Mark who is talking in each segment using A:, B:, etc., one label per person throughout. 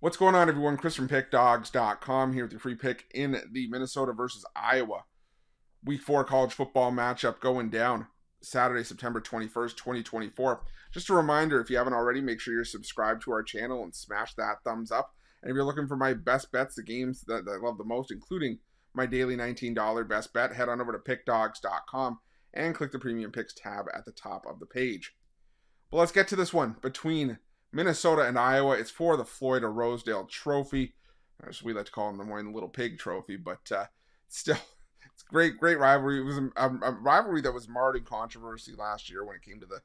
A: What's going on, everyone? Chris from Pickdawgz.com here with your free pick in the Minnesota versus Iowa Week 4 college football matchup going down Saturday, September 21st, 2024. Just a reminder, if you haven't already, make sure you're subscribed to our channel and smash that thumbs up. And if you're looking for my best bets, the games that I love the most, including my daily $19 best bet, head on over to Pickdawgz.com and click the Premium Picks tab at the top of the page. But let's get to this one between Minnesota and Iowa. It's for the Floyd or Rosedale Trophy, as we like to call them, the Moyne Little Pig Trophy, but still, it's great rivalry. It was a rivalry that was marred in controversy last year when it came to the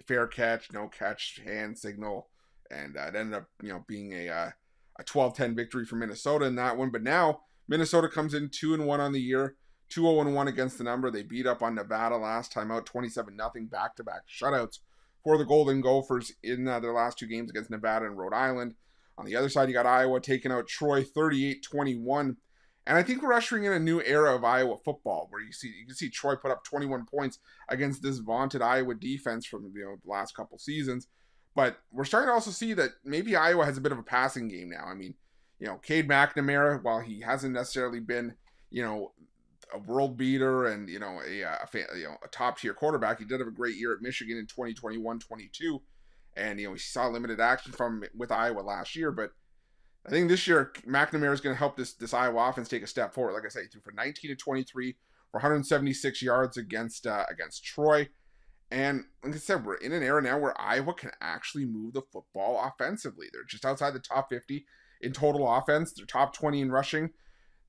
A: fair catch, no catch, hand signal, and it ended up, being a 12-10 victory for Minnesota in that one. But now Minnesota comes in 2-1 on the year, 2-0-1 against the number. They beat up on Nevada last time out, 27-0, back-to-back shutouts for the Golden Gophers in their last two games against Nevada and Rhode Island. On the other side, you got Iowa taking out Troy 38-21. And I think we're ushering in a new era of Iowa football where you can see Troy put up 21 points against this vaunted Iowa defense from the last couple seasons. But we're starting to also see that maybe Iowa has a bit of a passing game now. I mean, Cade McNamara, while he hasn't necessarily been, a world beater and a top tier quarterback, he did have a great year at Michigan in 2021-22, and he saw limited action from him with Iowa last year. But I think this year McNamara is going to help this Iowa offense take a step forward. Like I say, he threw for 19-23 for 176 yards against Troy. And like I said, we're in an era now where Iowa can actually move the football offensively. They're just outside the top 50 in total offense. They're top 20 in rushing.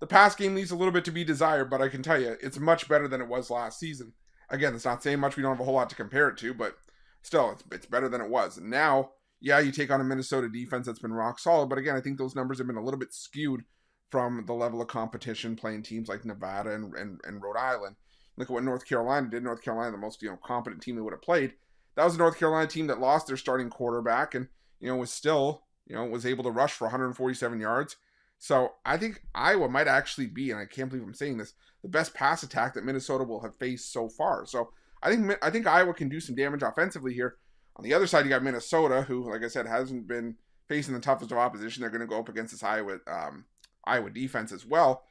A: The pass game leaves a little bit to be desired, but I can tell you, it's much better than it was last season. Again, it's not saying much. We don't have a whole lot to compare it to, but still, it's better than it was. And now, yeah, you take on a Minnesota defense that's been rock solid, but again, I think those numbers have been a little bit skewed from the level of competition playing teams like Nevada and Rhode Island. Look at what North Carolina did. North Carolina, the most competent team they would have played. That was a North Carolina team that lost their starting quarterback and was still was able to rush for 147 yards. So I think Iowa might actually be, and I can't believe I'm saying this, the best pass attack that Minnesota will have faced so far. So I think Iowa can do some damage offensively here. On the other side, you got Minnesota, who, like I said, hasn't been facing the toughest of opposition. They're going to go up against this Iowa defense as well.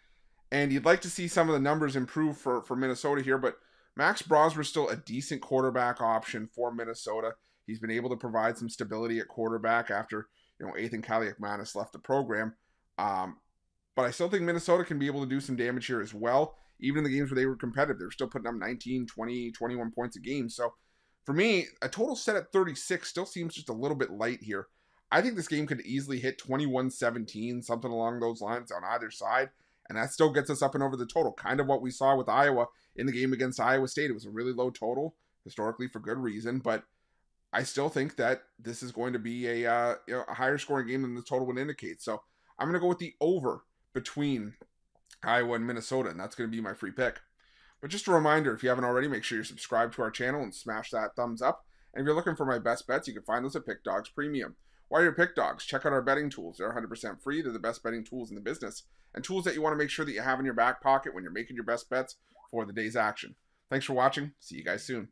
A: And you'd like to see some of the numbers improve for Minnesota here, but Max Brosmer's still a decent quarterback option for Minnesota. He's been able to provide some stability at quarterback after Ethan Kaliakmanis left the program. But I still think Minnesota can be able to do some damage here as well. Even in the games where they were competitive, they were still putting up 19, 20, 21 points a game. So for me, a total set at 36 still seems just a little bit light here. I think this game could easily hit 21-17, something along those lines on either side. And that still gets us up and over the total. Kind of what we saw with Iowa in the game against Iowa State. It was a really low total, historically for good reason. But I still think that this is going to be a higher scoring game than the total would indicate. So I'm going to go with the over between Iowa and Minnesota, and that's going to be my free pick. But just a reminder, if you haven't already, make sure you're subscribed to our channel and smash that thumbs up. And if you're looking for my best bets, you can find those at Pick Dawgz Premium. While you're at Pick Dawgz, check out our betting tools. They're 100% free. They're the best betting tools in the business, and tools that you want to make sure that you have in your back pocket when you're making your best bets for the day's action. Thanks for watching. See you guys soon.